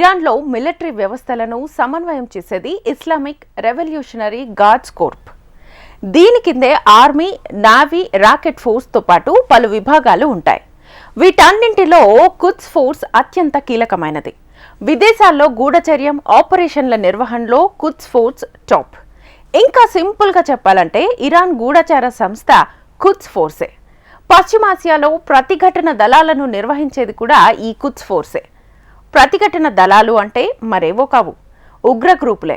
ఇరాన్లో మిలిటరీ వ్యవస్థలను సమన్వయం చేసేది ఇస్లామిక్ రెవల్యూషనరీ గార్డ్స్ కోర్ప్. దీని కిందే ఆర్మీ, నావీ, రాకెట్ ఫోర్స్తో పాటు పలు విభాగాలు ఉంటాయి. వీటన్నింటిలో ఖుద్స్ ఫోర్స్ అత్యంత కీలకమైనది. విదేశాల్లో గూఢచర్యం, ఆపరేషన్ల నిర్వహణలో ఖుద్స్ ఫోర్స్ టాప్. ఇంకా సింపుల్గా చెప్పాలంటే ఇరాన్ గూఢచార సంస్థ ఖుద్స్ ఫోర్సే. పశ్చిమాసియాలో ప్రతిఘటన దళాలను నిర్వహించేది కూడా ఈ ఖుద్స్ ఫోర్సే. ప్రతిఘటన దళాలు అంటే మరేవో కావు, ఉగ్ర గ్రూపులే.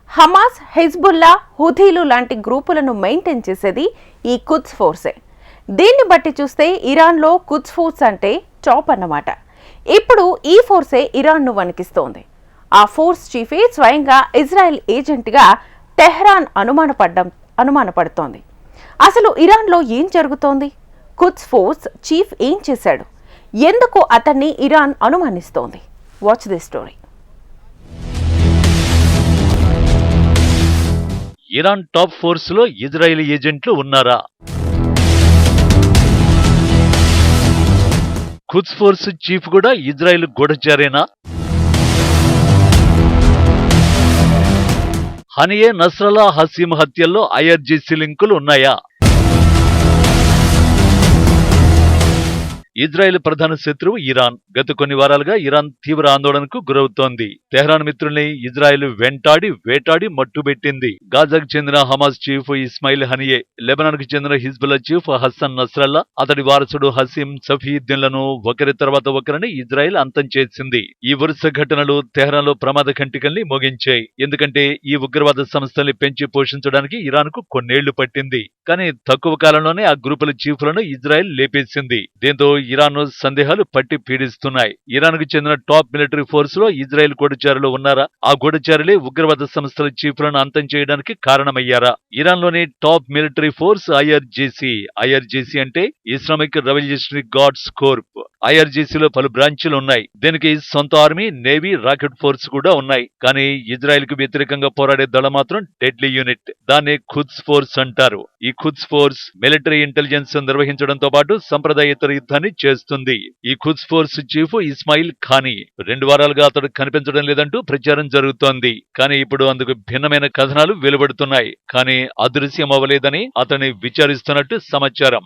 హమాస్, హిజ్బుల్లా, హుథీలు లాంటి గ్రూపులను మెయింటైన్ చేసేది ఈ ఖుద్స్ ఫోర్సే. దీన్ని బట్టి చూస్తే ఇరాన్లో ఖుద్స్ ఫోర్స్ అంటే టాప్ అన్నమాట. ఇప్పుడు ఈ ఫోర్సే ఇరాన్ను వణికిస్తోంది. ఆ ఫోర్స్ చీఫే స్వయంగా ఇజ్రాయెల్ ఏజెంట్గా టెహ్రాన్ అనుమానపడుతోంది. అసలు ఇరాన్లో ఏం జరుగుతోంది? ఖుద్స్ ఫోర్స్ చీఫ్ ఏం చేశాడు? ఎందుకు అతన్ని ఇరాన్ అనుమానిస్తోంది? Watch this story. Iran top force లో ఇజ్రాయెలీ ఏజెంట్లు ఉన్నారా? ఖుద్స్ ఫోర్స్ చీఫ్ కూడా ఇజ్రాయెల్ గూఢచారేనా? హనియే, నస్రల్లా, హసీమ్ హత్యల్లో ఐఆర్జీసీ లింకులు ఉన్నాయా? ఇజ్రాయెల్ ప్రధాన శత్రువు ఇరాన్. గత కొన్ని వారాలుగా ఇరాన్ తీవ్ర ఆందోళనకు గురవుతోంది. తెహ్రాన్ మిత్రుల్ని ఇజ్రాయెల్ వేటాడి మట్టుబెట్టింది. గాజాకు చెందిన Hamas chief Ismail Haniyeh, Lebanon కు చెందిన హిజ్బుల్లా చీఫ్ హసన్ నస్రల్లా, అతడి వారసుడు హసీమ్ సఫీయుద్దీన్లను ఒకరి తర్వాత ఒకరిని ఇజ్రాయెల్ అంతం చేసింది. ఈ వరుస ఘటనలు తెహ్రాన్ లో ప్రమాద కంటికల్ని మోగించాయి. ఎందుకంటే ఈ ఉగ్రవాద సంస్థల్ని పెంచి పోషించడానికి ఇరాన్ కు కొన్నేళ్లు పట్టింది. కానీ తక్కువ కాలంలోనే ఆ గ్రూపుల చీఫ్లను ఇజ్రాయెల్ లేపేసింది. దీంతో ఇరాన్ సందేహాలు పట్టి పీడిస్తున్నాయి. ఇరాన్ కు చెందిన టాప్ మిలిటరీ ఫోర్స్ లో ఇజ్రాయెల్ గూఢచారులు ఉన్నారా? ఆ గూఢచారులే ఉగ్రవాద సంస్థల చీఫ్లను అంతం చేయడానికి కారణమయ్యారా? ఇరాన్ లోని టాప్ మిలిటరీ ఫోర్స్ ఐఆర్జీసీ అంటే ఇస్లామిక్ రెవల్యూషనరీ గార్డ్స్ కోర్ప్. ఐఆర్జీసీలో పలు బ్రాంచీలు ఉన్నాయి. దీనికి సొంత ఆర్మీ, నేవీ, రాకెట్ ఫోర్స్ కూడా ఉన్నాయి. కానీ ఇజ్రాయెల్ కు వ్యతిరేకంగా పోరాడే దళం మాత్రం డెడ్లీ యూనిట్. దాన్ని ఖుద్స్ ఫోర్స్ అంటారు. ఈ ఖుద్స్ ఫోర్స్ మిలిటరీ ఇంటెలిజెన్స్ నిర్వహించడంతో పాటు సంప్రదాయేతర యుద్ధాన్ని చేస్తుంది. ఈ ఖుద్స్ ఫోర్స్ చీఫ్ ఇస్మాయిల్ ఖానీ. 2 వారాలుగా అతడు కనిపించడం లేదంటూ ప్రచారం జరుగుతోంది. కానీ ఇప్పుడు అందుకు భిన్నమైన కథనాలు వెలువడుతున్నాయి. కానీ అదృశ్యం అవ్వలేదని అతన్ని విచారిస్తున్నట్టు సమాచారం.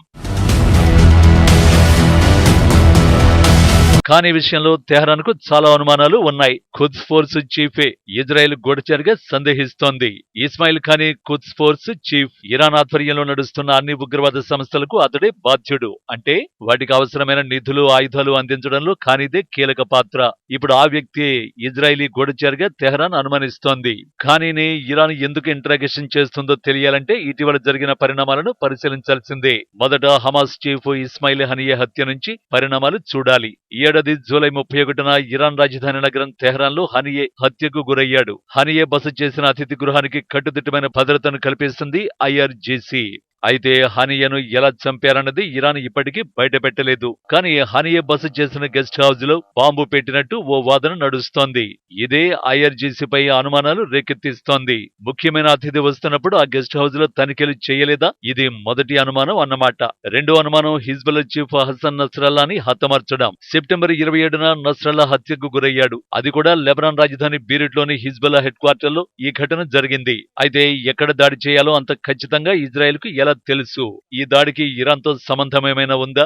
ఖానీ విషయంలో తెహ్రాన్ కు చాలా అనుమానాలు ఉన్నాయి. ఖుద్స్ force చీఫే Israel గూఢచారిగా సందేహిస్తోంది. Ismail ఖానీ ఖుద్స్ force chief. Iran ఆధ్వర్యంలో నడుస్తున్న అన్ని ఉగ్రవాద సంస్థలకు అతడే బాధ్యుడు. అంటే వాటికి అవసరమైన నిధులు, ఆయుధాలు అందించడంలో ఖానీదే కీలక పాత్ర. ఇప్పుడు ఆ వ్యక్తి ఇజ్రాయెలీ గూఢచారిగా తెహ్రాన్ అనుమానిస్తోంది. ఖానీని ఇరాన్ ఎందుకు ఇంట్రాగేషన్ చేస్తుందో తెలియాలంటే ఇటీవల జరిగిన పరిణామాలను పరిశీలించాల్సిందే. మొదట హమాస్ చీఫ్ ఇస్మాయిల్ హనియే హత్య నుంచి పరిణామాలు చూడాలి. ఏడాది జూలై 31న ఇరాన్ రాజధాని నగరం తెహ్రాన్ లో హనియే హత్యకు గురయ్యాడు. హనియే బస చేసిన అతిథి గృహానికి కట్టుదిట్టమైన భద్రతను కల్పిస్తుంది ఐఆర్జీసీ. అయితే హనియేను ఎలా చంపారన్నది ఇరాన్ ఇప్పటికీ బయటపెట్టలేదు. కానీ హనియే బస చేసిన గెస్ట్ హౌస్ లో బాంబు పెట్టినట్టు ఓ వాదన నడుస్తోంది. ఇదే ఐఆర్జీసీపై అనుమానాలు రేకెత్తిస్తోంది. ముఖ్యమైన అతిథి వస్తున్నప్పుడు ఆ గెస్ట్ హౌస్ లో తనిఖీలు చేయలేదా? ఇది మొదటి అనుమానం అన్నమాట. రెండో అనుమానం హిజ్బుల్లా చీఫ్ హసన్ నస్రల్లాని హతమార్చడం. సెప్టెంబర్ 27న నస్రల్లా హత్యకు గురయ్యాడు. అది కూడా లెబనాన్ రాజధాని బీరుట్ లోని హిజ్బుల్లా హెడ్ క్వార్టర్ లో ఈ ఘటన జరిగింది. అయితే ఎక్కడ దాడి చేయాలో అంత ఖచ్చితంగా ఇజ్రాయెల్ కు ఎలా తెలుసు? ఈ దాడికి ఇరాన్తో సంబంధమేమైనా ఉందా?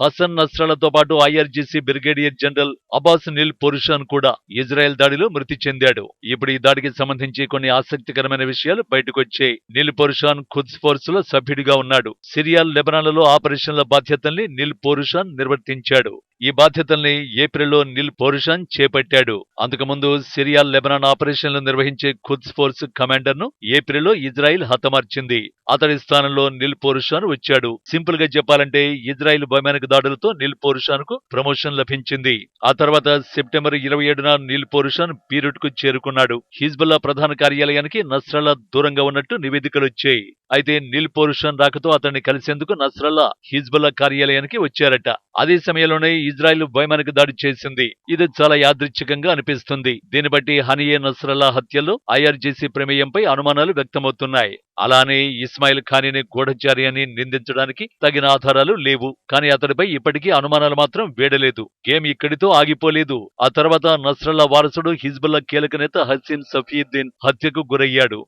హసన్ నస్రల్లాతో పాటు ఐఆర్జీసీ బ్రిగేడియర్ జనరల్ అబ్బాస్ నిల్ పొరుషాన్ కూడా ఇజ్రాయెల్ దాడిలో మృతి చెందాడు. ఇప్పుడు ఈ దాడికి సంబంధించి కొన్ని ఆసక్తికరమైన విషయాలు బయటకొచ్చాయి. నిల్ పొరుషాన్ ఖుద్స్ ఫోర్స్ లో సభ్యుడిగా ఉన్నాడు. సిరియా, లెబనాన్లలో ఆపరేషన్ల బాధ్యతల్ని నిల్ పొరుషాన్ నిర్వర్తించాడు. ఈ బాధ్యతల్ని ఏప్రిల్లో నిల్ పొరుషాన్ చేపట్టాడు. అంతకుముందు సిరియా, లెబనాన్ ఆపరేషన్లు నిర్వహించే ఖుద్స్ ఫోర్స్ కమాండర్ ను ఏప్రిల్లో ఇజ్రాయెల్ హతమార్చింది. అతడి స్థానంలో నిల్ పొరుషాన్ వచ్చాడు. సింపుల్ గా చెప్పాలంటే ఇజ్రాయెల్ వైమానిక దాడులతో నిల్ పొరుషాన్ కు ప్రమోషన్ లభించింది. ఆ తర్వాత సెప్టెంబర్ 27న నిల్ పొరుషాన్ బీరుట్ కు చేరుకున్నాడు. హిజ్బుల్లా ప్రధాన కార్యాలయానికి నస్రల్లా దూరంగా ఉన్నట్టు నివేదికలొచ్చాయి. అయితే నీల్ పోరుషన్ రాకతో అతన్ని కలిసేందుకు నస్రల్లా హిజ్బుల్లా కార్యాలయానికి వచ్చారట. అదే సమయంలోనే ఇజ్రాయెల్ వైమానిక దాడి చేసింది. ఇది చాలా యాదృచ్ఛికంగా అనిపిస్తుంది. దీన్ని బట్టి హనియే నస్రల్లా హత్యలో ఐఆర్జీసీ ప్రమేయంపై అనుమానాలు వ్యక్తమవుతున్నాయి. అలానే ఇస్మాయిల్ ఖానీని గూఢచారి అని నిందించడానికి తగిన ఆధారాలు లేవు. కానీ అతడిపై ఇప్పటికీ అనుమానాలు మాత్రం వీడలేదు. గేమ్ ఇక్కడితో ఆగిపోలేదు. ఆ తర్వాత నస్రల్లా వారసుడు హిజ్బుల్లా కీలక నేత హసీం సఫీయుద్దీన్ హత్యకు గురయ్యాడు.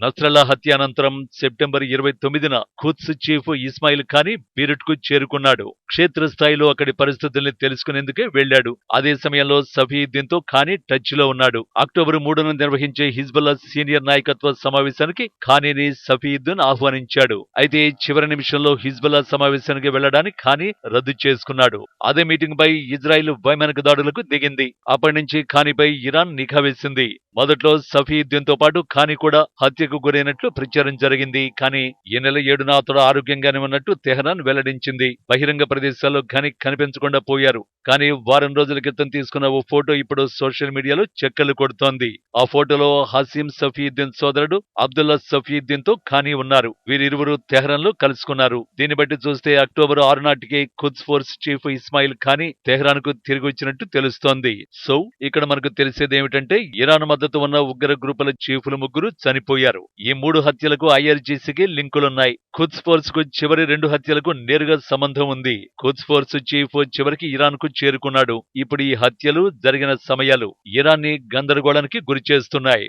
నస్రల్లా హత్య అనంతరం సెప్టెంబర్ 29న ఖుద్స్ చీఫ్ ఇస్మాయిల్ ఖానీ బీరుట్ కు చేరుకున్నాడు. క్షేత్రస్థాయిలో అక్కడి పరిస్థితుల్ని తెలుసుకునేందుకే వెళ్లాడు. అదే సమయంలో సఫీయుద్దీన్ తో ఖానీ టచ్ లో ఉన్నాడు. అక్టోబర్ 3న నిర్వహించే హిజ్బుల్లా సీనియర్ నాయకత్వ సమావేశానికి ఖానీని సఫీయుద్దీన్ ఆహ్వానించాడు. అయితే చివరి నిమిషంలో హిజ్బుల్లా సమావేశానికి వెళ్లడానికి ఖానీ రద్దు చేసుకున్నాడు. అదే మీటింగ్ పై ఇజ్రాయెల్ వైమానిక దాడులకు దిగింది. అప్పటి నుంచి ఖానీపై ఇరాన్ నిఘా వేసింది. మొదట్లో సఫీయుద్దీన్ తో పాటు ఖానీ కూడా హత్యకు గురైనట్లు ప్రచారం జరిగింది. కానీ ఈ నెల 7న అతడు ఆరోగ్యంగానే ఉన్నట్టు తెహరాన్ వెల్లడించింది. బహిరంగ ప్రదేశాల్లో ఖానీ కనిపించకుండా పోయారు. కానీ వారం రోజుల క్రితం తీసుకున్న ఓ ఫోటో ఇప్పుడు సోషల్ మీడియాలో చక్కర్లు కొడుతోంది. ఆ ఫోటోలో హసీం సఫీయుద్దీన్ సోదరుడు అబ్దుల్లా సఫీయుద్దీన్ తో ఖానీ ఉన్నారు. వీరిరువురు తెహరాన్ లో కలుసుకున్నారు. దీన్ని బట్టి చూస్తే అక్టోబర్ 6 నాటికే ఖుద్స్ ఫోర్స్ చీఫ్ ఇస్మాయిల్ ఖానీ తెహరాన్ కు తిరిగి వచ్చినట్టు తెలుస్తోంది. సో ఇక్కడ మనకు తెలిసేది ఏమిటంటే ఇరాన్ మద్దతు ఉన్న ఉగ్ర గ్రూపుల చీఫ్లు 3 చనిపోయారు. ఈ 3 హత్యలకు ఐఆర్జీసీకి లింకులున్నాయి. ఖుద్స్ ఫోర్స్ కు చివరి 2 హత్యలకు నేరుగా సంబంధం ఉంది. ఖుద్స్ ఫోర్స్ చీఫ్ చివరికి ఇరాన్ కు చేరుకున్నాడు. ఇప్పుడు ఈ హత్యలు జరిగిన సమయాలు ఇరాన్ ని గందరగోళానికి గురిచేస్తున్నాయి.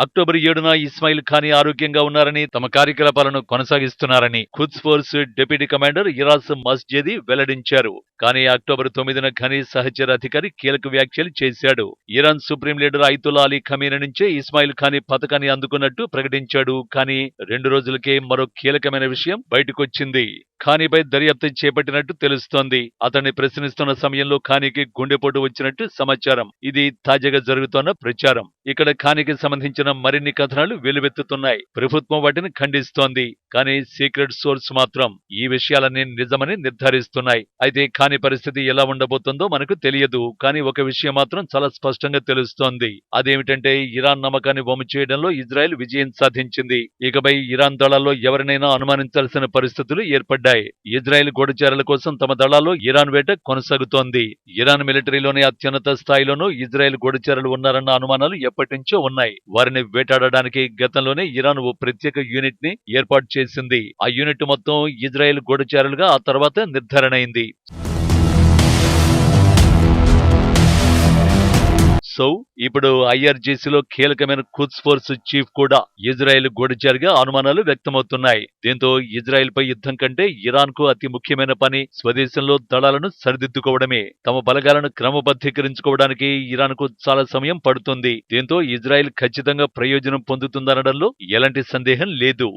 అక్టోబర్ 7న ఇస్మాయిల్ ఖానీ ఆరోగ్యంగా ఉన్నారని, తమ కార్యకలాపాలను కొనసాగిస్తున్నారని ఖుద్స్ ఫోర్స్ డిప్యూటీ కమాండర్ ఇరాస్ మస్జేది వెల్లడించారు. కానీ అక్టోబర్ 9న ఖానీ సహచర అధికారి కీలక వ్యాఖ్యలు చేశాడు. Iran supreme leader Ayatollah Ali Khamenei నుంచే ఇస్మాయిల్ ఖానీ పథకాన్ని అందుకున్నట్టు ప్రకటించాడు. కానీ 2 రోజులకే మరో కీలకమైన విషయం బయటకొచ్చింది. ఖానీపై దర్యాప్తు చేపట్టినట్టు తెలుస్తోంది. అతన్ని ప్రశ్నిస్తున్న సమయంలో ఖానీకి గుండెపోటు వచ్చినట్టు సమాచారం. ఇది తాజాగా జరుగుతోన్న ప్రచారం. ఇక్కడ ఖానీకి సంబంధించిన మరిన్ని కథనాలు వెలువెత్తుతున్నాయి. ప్రభుత్వం వాటిని ఖండిస్తోంది. కానీ సీక్రెట్ సోర్స్ మాత్రం ఈ విషయాలన్నీ నిజమని నిర్ధారిస్తున్నాయి. అయితే ఖానీ పరిస్థితి ఎలా ఉండబోతుందో మనకు తెలియదు. కానీ ఒక విషయం మాత్రం చాలా స్పష్టంగా తెలుస్తోంది. అదేమిటంటే ఇరాన్ నమ్మకాన్ని వమ్ము చేయడంలో ఇజ్రాయెల్ విజయం సాధించింది. ఇకపై ఇరాన్ దళాల్లో ఎవరినైనా అనుమానించాల్సిన పరిస్థితులు ఏర్పడ్డాయి. ఇజ్రాయెల్ గూఢచారుల కోసం తమ దళాల్లో ఇరాన్ వేట కొనసాగుతోంది. ఇరాన్ మిలిటరీలోని అత్యున్నత స్థాయిలోనూ ఇజ్రాయెల్ గూఢచారులు ఉన్నారన్న అనుమానాలు ఎప్పటి నుంచో ఉన్నాయి. వారిని వేటాడడానికి గతంలోనే ఇరాన్ ఓ ప్రత్యేక యూనిట్ ని ఏర్పాటు చేసింది. ఆ యూనిట్ మొత్తం ఇజ్రాయెల్ గూఢచారులుగా ఆ తర్వాత నిర్ధారణ అయింది. సో ఇప్పుడు ఐఆర్జీసీలో కీలకమైన ఖుద్స్ ఫోర్స్ చీఫ్ కూడా ఇజ్రాయెల్ గూఢచారిగా అనుమానాలు వ్యక్తమవుతున్నాయి. దీంతో ఇజ్రాయెల్ పై యుద్ధం కంటే ఇరాన్ కు అతి ముఖ్యమైన పని స్వదేశంలో దళాలను సరిదిద్దుకోవడమే. తమ బలగాలను క్రమబద్ధీకరించుకోవడానికి ఇరాన్ కు చాలా సమయం పడుతుంది. దీంతో ఇజ్రాయెల్ ఖచ్చితంగా ప్రయోజనం పొందుతుందనడంలో ఎలాంటి సందేహం లేదు.